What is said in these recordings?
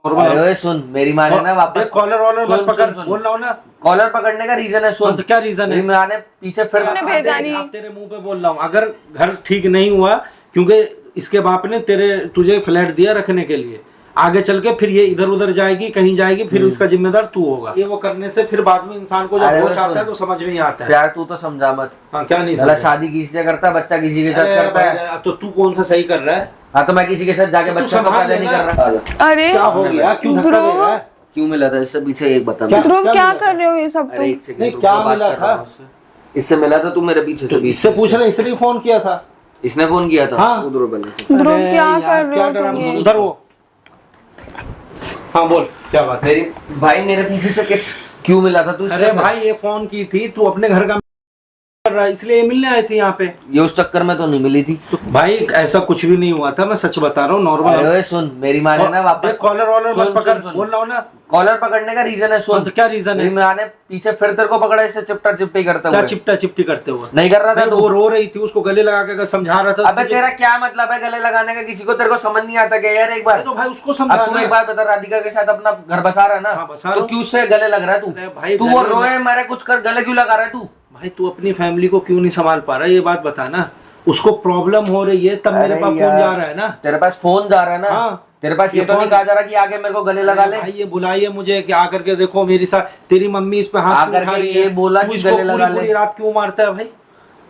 अरे सुन, मेरी माँ ने ना वापस कॉलर वॉलर मत पकड़, बोल रहा हूँ ना। कॉलर पकड़ने का रीजन है, सुन तो क्या रीजन है? मेरी माँ ने पीछे फिर भेजा नहीं। तेरे मुंह पे बोल रहा हूँ, अगर घर ठीक नहीं हुआ क्योंकि इसके बाप ने तुझे फ्लैट दिया रखने के लिए, आगे चल के फिर ये इधर उधर जाएगी, कहीं जाएगी, फिर इसका जिम्मेदार तू होगा। ये वो करने से फिर बाद में इंसान को जब होश आता है तो समझ में ही आता है। यार तू तो समझा मत। हाँ, क्या नहीं समझा? शादी किसी से करता है, बच्चा किसी के साथ करता है। तो तू कौन सा सही कर रहा है? हाँ तो मैं किसी के साथ जाके बच्चा तो पैदा नहीं कर रहा। अरे क्या हो गया? क्यों धक्का दे रहा है? क्यों मिला था इससे? पीछे एक बता। ध्रुव क्या कर रहे हो ये सब? अरे एक सेकंड, क्या मिला था? इससे मिला था, तू मेरे पीछे से इससे पूछ रहे, इसलिए फोन किया था। इसने फोन किया था। हाँ। ध्रुव क्या कर रहे हो तुम ये? उधर वो। हाँ बोल, क्या बात है? भाई मेरे पीछे से किस क्यों मिला था तू? अरे भाई ये फोन की थी, तू अपने घर का कर रहा है, इसलिए मिलने आई थी यहाँ पे। ये उस चक्कर में तो नहीं मिली थी। तो भाई ऐसा कुछ भी नहीं हुआ था, मैं सच बता रहा हूँ, नॉर्मल। अरे सुन, मेरी माँ ने ना वापस कॉलर वॉलर मत पकड़, बोल रहा हूँ ना। कॉलर पकड़ने का रीजन है, सुन। तो क्या रीजन है? मेरी माँ ने पीछे फिर तेरे को पकड़ा इससे चिपटा चिपटी करते हुए। क्या चिपटा चिपटी करते हुए? नहीं कर रहा था वो रो रही थी, उसको गले लगा के समझा रहा था। अबे तेरा क्या मतलब है गले लगाने का? किसी को तेरे को समझ नहीं आता क्या यार? एक बार तो भाई उसको अब समझा। तू एक बात बता, राधिका के साथ अपना घर बसा रहा है ना? हाँ, बसा तो रहा क्यों उससे गले लग रहा है तू? भाई तू वो रोए मेरे कुछ कर, गले क्यों लगा रहा है तू? भाई तू अपनी फैमिली को क्यों नहीं संभाल पा रहा है, ये बात बता ना। उसको प्रॉब्लम हो रही है तब मेरे पास फोन जा रहा है ना। तेरे पास फोन जा रहा है ना? हाँ। तेरे पास ये तो नहीं कहा जा रहा कि आगे मेरे को गले लगा ले। भाई ये बुलाइए मुझे कि आकर के देखो मेरी साथ, तेरी मम्मी इस पे हाथ आकर उठा के रही ये है, बोला तू कि इसको गले लगा ले। पूरी रात क्यों मारता है भाई?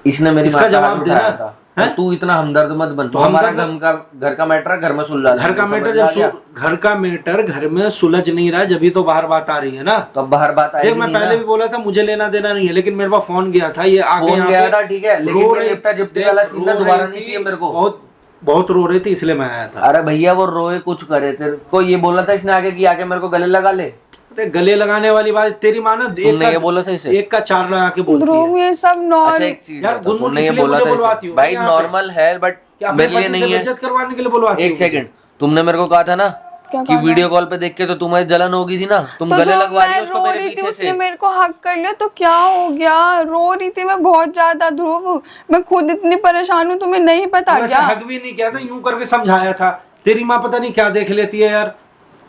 इसने मेरी इसका माँ का जवाब हाथ देना उठाया था। है? तो तू इतना हमदर्द मत बन। तो हमारा घर का मैटर घर में सुलझा। घर का मैटर घर का मैटर घर में सुलझ नहीं रहा, जब तो बाहर बात आ रही है ना। तो बाहर बात आई। देख मैं पहले भी बोला था मुझे लेना देना नहीं है, लेकिन मेरे पास फोन गया था, ये आगे फोन गया था ठीक है, लेकिन लिपटा जिप्टी वाला सीन दोबारा नहीं चाहिए मेरे को। बहुत रो रही थी इसलिए मैं आया था। अरे भैया वो रोए कुछ करे, तेरे को ये बोला था इसने आगे कि आके मेरे को गले लगा ले। अरे गले लगाने वाली बात तेरी माँ ना तुमने ये बोला था इसे? एक का चार लगा के बोलती ध्रुव है। ये सब अच्छा एक चीज यार तुमने ये बोला था इसे? भाई नॉर्मल है बट मेरे लिए नहीं है। इज्जत करवाने के लिए बुलवाती। एक सेकंड, तुमने मेरे को कहा था ना कि वीडियो कॉल पे देख के तो तुम्हें जलन होगी थी ना, तुम गले लगवा रही हो उसको मेरे पीछे से। उसने मेरे को हक कर लिया तो क्या हो गया? रो रही थी मैं बहुत ज्यादा ध्रुव, मैं खुद इतनी परेशान हूँ, तुम्हें नहीं पता क्या? हक भी नहीं किया था, यूं करके समझाया था। तेरी माँ पता नहीं क्या देख लेती है यार।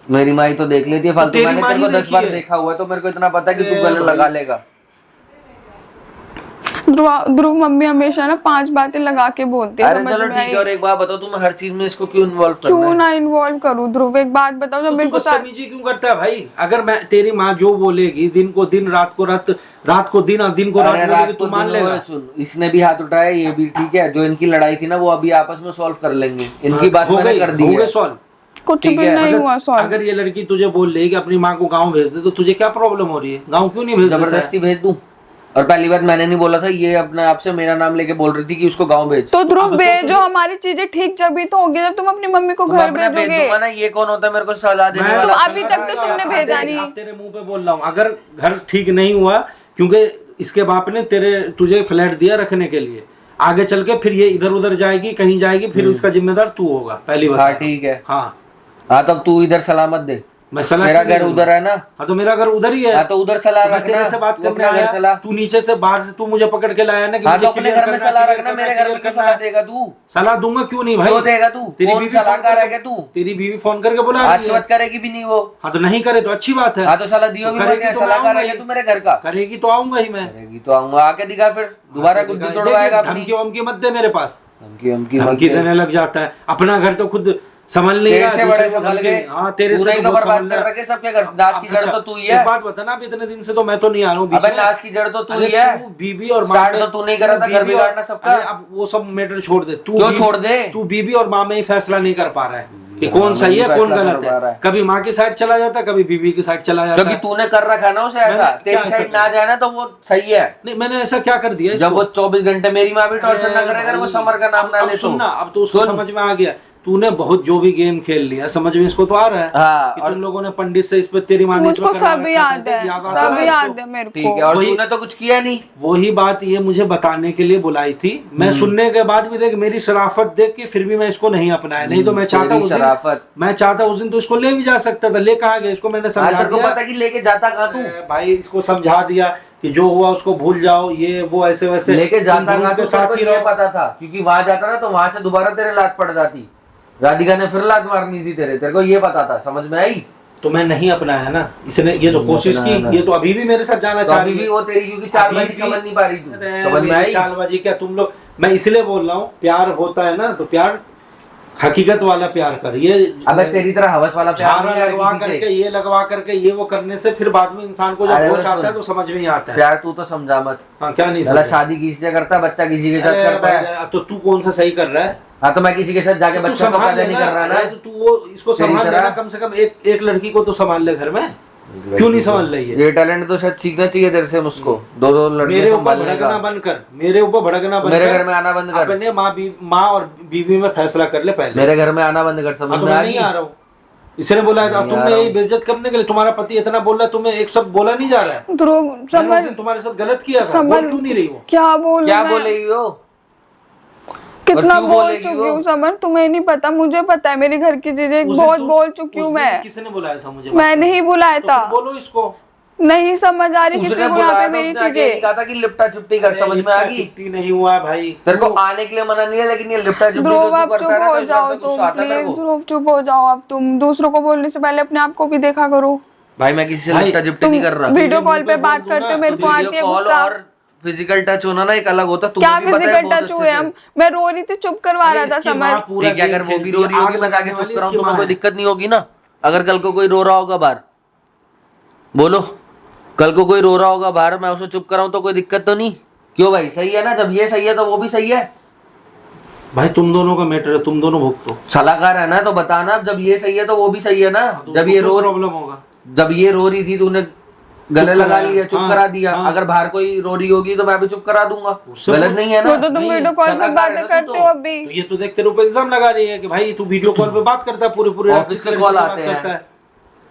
मेरी माँ ही तो देख लेती है फालतू। मैंने तेरे को 10 बार देखा हुआ है तो मेरे को इतना पता है कि तू गले लगा लेगा। ध्रुव मम्मी हमेशा ना 5 बातें लगा के बोलती है। अरे चलो ठीक है, और एक बात बताओ, तुम हर चीज में इसको क्यों इन्वॉल्व करना है? क्यों ना इन्वॉल्व करूँ ध्रुव? एक बात बताओ, जब मेरे को बदतमीजी क्यों करता है भाई? अगर मैं तेरी माँ जो बोलेगी दिन को दिन, रात को रात, रात को दिन और दिन को रात बोलेगी तो मान लेगा। सुन, इसने भी हाथ उठाया, ये भी ठीक है। जो इनकी लड़ाई थी ना वो अभी आपस में सॉल्व कर लेंगे। इनकी बात मैंने कर दी है सॉल्व। कुछ भी नहीं हुआ सॉल्व। अगर ये लड़की तुझे बोल रही है कि अपनी माँ को गाँव भेज दे, तो तुझे क्या प्रॉब्लम हो रही है? गाँव क्यों नहीं भेज? जबरदस्ती भेज दूं? और पहली बात मैंने नहीं बोला था, ये अपने आप से मेरा नाम लेके बोल रही थी कि उसको गांव भेज। तो ध्रुव भेजो, हमारी चीजें ठीक जब ही तो होगी जब तुम अपनी मम्मी को घर भेजोगे ना। ये कौन होता है मेरे को सलाह देने वाला? तो अभी तक तो तुमने भेजा नहीं। तेरे मुंह पे बोल रहा हूँ, अगर घर ठीक नहीं हुआ क्योंकि इसके बाप ने तुझे फ्लैट दिया रखने के लिए, आगे चल के फिर ये इधर उधर जाएगी, कहीं जाएगी, फिर इसका जिम्मेदार तू होगा। पहली बात। हाँ ठीक है। हाँ तब तू इधर सलामत दे। मेरा घर उधर है ना? हाँ तो मेरा घर उधर ही है। हाँ तो उधर सलाह रखना। से बात करने आया, तू नीचे से बाहर से तू मुझे पकड़ के लाया ना कि तो अपने घर में सलाह रखना। मेरे घर में क्यों सलाह देगा तू? सलाह दूंगा क्यों नहीं भाई? क्यों देगा तू? तेरी बीवी सलाहकार है क्या तू? तेरी बीवी फोन करके बोला आज के बाद करेगी भी नहीं वो। हाँ तो नहीं करे तो अच्छी बात है। हाँ तो सलाह दियो भी मत। सलाहकार है क्या तू मेरे घर का? करेगी तो आऊंगा ही मैं। करेगी तो आऊंगा, आके दिखा फिर दोबारा गुड्डी तोड़वाएगा अपनी। धमकी वमकी मत दे मेरे पास। धमकी देने लग जाता है। अपना घर तो खुद संभल नहीं रहा। से बड़े संभल गए। हाँ तेरे से तो बर्बाद कर रखे सब। क्या नाश की जड़ तो तू ही है। एक बात बता ना, अब इतने दिन से तो मैं तो नहीं आ रहा हूँ। अबे नाश की जड़ तो तू ही है। बीबी और माँ स्टार्ट तो तू नहीं करा था, घर बिगाड़ना सबका। अब वो सब मैटर छोड़ दे। तू क्यों छोड़ दे? तू बीबी और माँ में ही फैसला नहीं कर पा रहा है कि कौन सही है कौन गलत है। कभी माँ की साइड चला जाता, कभी बीबी की साइड चला जाता। क्योंकि तूने कर रखा ना उसे ऐसा। तेरी साइड ना जाए ना तो वो सही है। नहीं मैंने ऐसा क्या कर दिया? जब वो 24 घंटे मेरी माँ भी टॉर्चर ना करेगा, वो समर का नाम ना ले। सुनना, अब तो उसको समझ में आ गया। तूने बहुत जो भी गेम खेल लिया, समझ में इसको तो आ रहा है। हाँ, कि तुम लोगों ने पंडित से इस पे तेरी माँ ने मुझको सब याद है, सब याद है मेरे को। ठीक है, और तूने तो कुछ किया नहीं। वही बात ये मुझे बताने के लिए बुलाई थी। मैं सुनने के बाद भी देख मेरी शराफत देख के फिर भी मैं इसको नहीं अपनाया। नहीं तो मैं चाहता उस दिन तो इसको ले भी जा सकता था। ले कहाँ गया इसको? मैंने समझा दिया। पता कि लेके जाता कहाँ तू? भाई इसको समझा दिया कि जो हुआ उसको भूल जाओ, ये वो ऐसे वैसे लेके जाता कहाँ? तो साथ ही पता था, क्योंकि वहां जाता ना तो वहां से दोबारा तेरे लात पड़ जाती। राधिका ने फिर लात मारनी थी तेरे को ये पता था, समझ में आई? तो मैं नहीं अपनाया ना, इसने ये तो कोशिश की, ये तो अभी भी मेरे साथ जाना तो चाह अभी रही भी है। वो तेरी क्योंकि चालबाजी समझ नहीं पा रही तू, अरे समझ में मेरी आई? चालबाजी क्या तुम लोग, मैं इसलिए बोल रहा हूँ प्यार होता है ना तो प्यार हकीकत वाला प्यार कर, ये अगर तेरी तरह हवस वाला प्यार झाड़ा नहीं है लगवा किसी से, करके ये लगवा करके ये वो करने से फिर बाद में इंसान को जब अरे होश बस आता है सुन। तो समझ में ही आता है। प्यार तू तो समझा मत। हाँ क्या नहीं साला समझा? शादी किसी से करता है, बच्चा किसी के साथ अरे करता है। भाई, तो तू कौन सा सही कर रहा है? हाँ तो मैं किसी के साथ जाके तू बच्चा को संभाल पैदा नहीं लेना, कर रहा अरे ना। तो तू वो इसको तेरी संभाल तरह। लेना, कम से कम एक लड़की को तो संभाल ले घर में, क्यों नहीं संभाल रही है? ये टैलेंट तो शायद सीखना चाहिए तेरे से मुझको, दो लड़के मेरे ऊपर संभालने भड़कना का। बंद कर, मेरे ऊपर भड़कना बंद मेरे कर, घर में आना बंद कर, अपने माँ और बीवी में फैसला कर ले पहले। मेरे घर में आना बंद कर, हाँ समझ तो में मैं आ नहीं गई? आ रहा हूँ, इसने बोला नहीं आ तुमने रहा ये हूँ। बेइज्जत करने के लिए, तुम्हारा पति इतना बोल रहा है, तुम्हें एक शब्द बोला नहीं जा रहा है? ध्रुव मैंने उस समर दिन तुम्हारे साथ गलत किया था, समर बोल क्यों नहीं रही हो? क्या बोलूं क्या मैं? बोलेगी वो? कितना क्यों बोल बोलेगी चुकी वो? हूँ समर, तुम्हें नहीं पता, मुझे पता है मेरी घर की चीजें उस दिन बहुत तू- बोल चुकी उस हूँ दिन मैं। किसने बुलाया था मुझे? मैं नहीं बुलाया तो था, फिर बोलो इसको। नहीं समझ आ रही किसी उसने को यहाँ बुलाया पे था, मेरी उसने आके यही चीजें। कहा था कि लिपटा चिपटी कर, समझ में आ गई? चिट्ठी नहीं हुआ है भाई। तेरे को आने के लिए मना नहीं है, लेकिन ये लिपटा चिपटी ध्रुव जो तू आप करता चुप है ना, हो तो इस बात जाओ पे तुम गुस्सा आता है तेरे प्लीज, को। ध्रुव चुप हो जाओ अब तुम, दूसरों को बोलने से पहले अपने आप को भी देखा करो। भाई मैं किसी से भाई, लिपटा चिपटी तुम नहीं कर रहा। वीडियो कॉल पे बोल बात दूंगा, करते हो, मेरे को वीडियो आती है कॉल गुस्सा। और फिजिकल टच होना ना एक अलग होता है। क्या तुम्हें भी पता है फिजिकल बहुत टच अच्छे हुए से। हम? मैं रो रही थी, चुप करवा रहा था इसकी माँ समर। पूरा ठीक है, अगर गेम वो खेल भी दी, रो रही होगी, आग मैं जाके लगाने चुप वाली कराऊं इसकी तो मैं माँ कोई है। दिक्कत नहीं होगी ना। अगर कल को कोई रो रहा होगा बाहर, बोलो, कल को कोई रो रहा होगा बाहर, मैं उसे चुप कराऊं तो कोई दिक्कत तो नहीं? क्यों भाई, सही है ना? जब ये सही है तो वो भी सही है। भाई तुम दोनों का मैटर है, तुम दोनों भुगतो। सलाहकार है ना, तो बताना जब ये सही है तो वो भी सही है ना। तो जब ये प्रॉब्लम होगा, जब ये रो रही थी तूने गले लगा कराया, लिया, चुप हाँ, करा दिया। हाँ। अगर बाहर कोई रो रही होगी तो मैं भी चुप करा दूंगा, उससे गलत वो- नहीं है ना? वो तो तुम नहीं है, वीडियो कॉल पे सलाहकार है बातें ना तू करते तो। हो अभी। तो ये तो देख तेरे ऊपर इल्जाम लगा रही है कि भाई तू वीडियो कॉल पे बात करता है, पूरे पूरे रात ऑफिस किसी से लड़की कॉल बात आते हैं। करता है।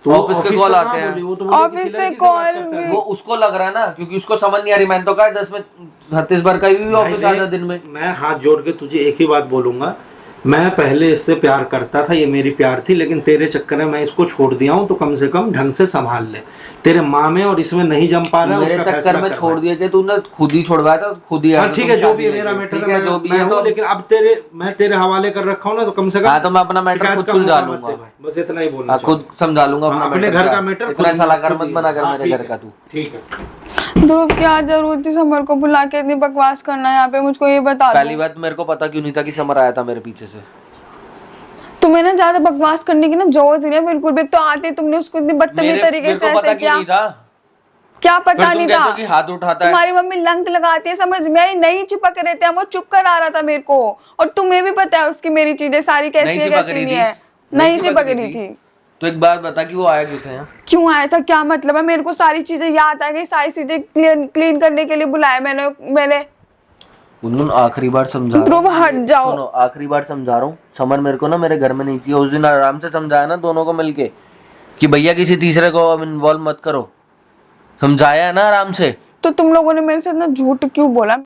तो ऑफिस के ऑफिस कॉल से आते कहाँ हैं। बोली, वो तो बोली ऑफिस किसी से लड़की बात कॉल करता है। भी- वो उसको लग रहा है ना, क्योंकि उसको समझ नहीं आ रही। मैंने तो कहा 10 बार कहीं भी ऑफिस भाई आधा दिन में। मैं हाथ जोड़ के तुझे एक ही बात बोलूंगा, मैं पहले इससे प्यार करता था, ये मेरी प्यार थी, लेकिन तेरे चक्कर में मैं इसको छोड़ दिया हूँ, तो कम से कम ढंग से संभाल ले। तेरे माँ में और इसमें नहीं जम पा रहा है, मेरे उसका चक्कर फैसला में कर छोड़ भाई। दिया कि तूने खुद ही छोड़वाया था, खुद ही। हाँ ठीक है, जो भी है मेरा मैटर ठीक है, जो भी है हूँ, तो। लेकिन अब मैं तेरे हवाले कर रखा हूँ ना, तो कम से कम हाँ तो मैं अपना मैटर शिकायत खुद का सुलझा मौका मत लूंगा। दे भाई, बस इतना ही बोलना हाँ, खुद समझा लूंगा अपना अपने मैटर घर क्या। का मैटर इतना सलाहकार मत बना कर हाँ, मेरे ठीक घर है, का तू। ठीक है। ध्रुव क्या जरूरत थी समर को बुला के इतनी बकवास करना यहाँ पे, मुझको ये बता पहली दो। बात मेरे को पता क्यों नहीं था कि समर आया था मेरे पीछे से। तुम्हें ना ज्यादा बकवास करने की ना जरूरत नहीं है बिल्कुल भी। एक तो आते तुमने उसको इतनी बदतमीज तरीके से मेरे को पता ऐसे क्यों किया, नहीं था? क्या फिर पता तुम नहीं कहते था? हो कि हाथ उठाता है। तुम्हारी मम्मी लंक लगाती है, समझ में आई? नहीं चिपक रहे थे हम, वो चुप करा रहा था मेरे को। और तुम्हें भी पता है उसकी मेरी चीजें सारी कैसी नहीं है चिपक कैसी रही नहीं थी? है। नहीं चिपक रही थी। तो एक बात बता कि वो आया क्यों था यहाँ? क्यों आया था, क्या मतलब है? मेरे को सारी चीजें याद आ गई, सारी चीजें क्लीन करने के लिए बुलाया मैंने। गुनगुन आखिरी बार समझा रहा ध्रुव हूँ। हट जाओ। सुनो, आखिरी बार समझा रहा हूँ, समर मेरे को ना मेरे घर में नहीं चाहिए। उस दिन आराम से समझाया ना दोनों को मिलके कि भैया किसी तीसरे को इन्वॉल्व मत करो, समझाया है ना आराम से। तो तुम लोगों ने मेरे साथ ना झूठ क्यों बोला?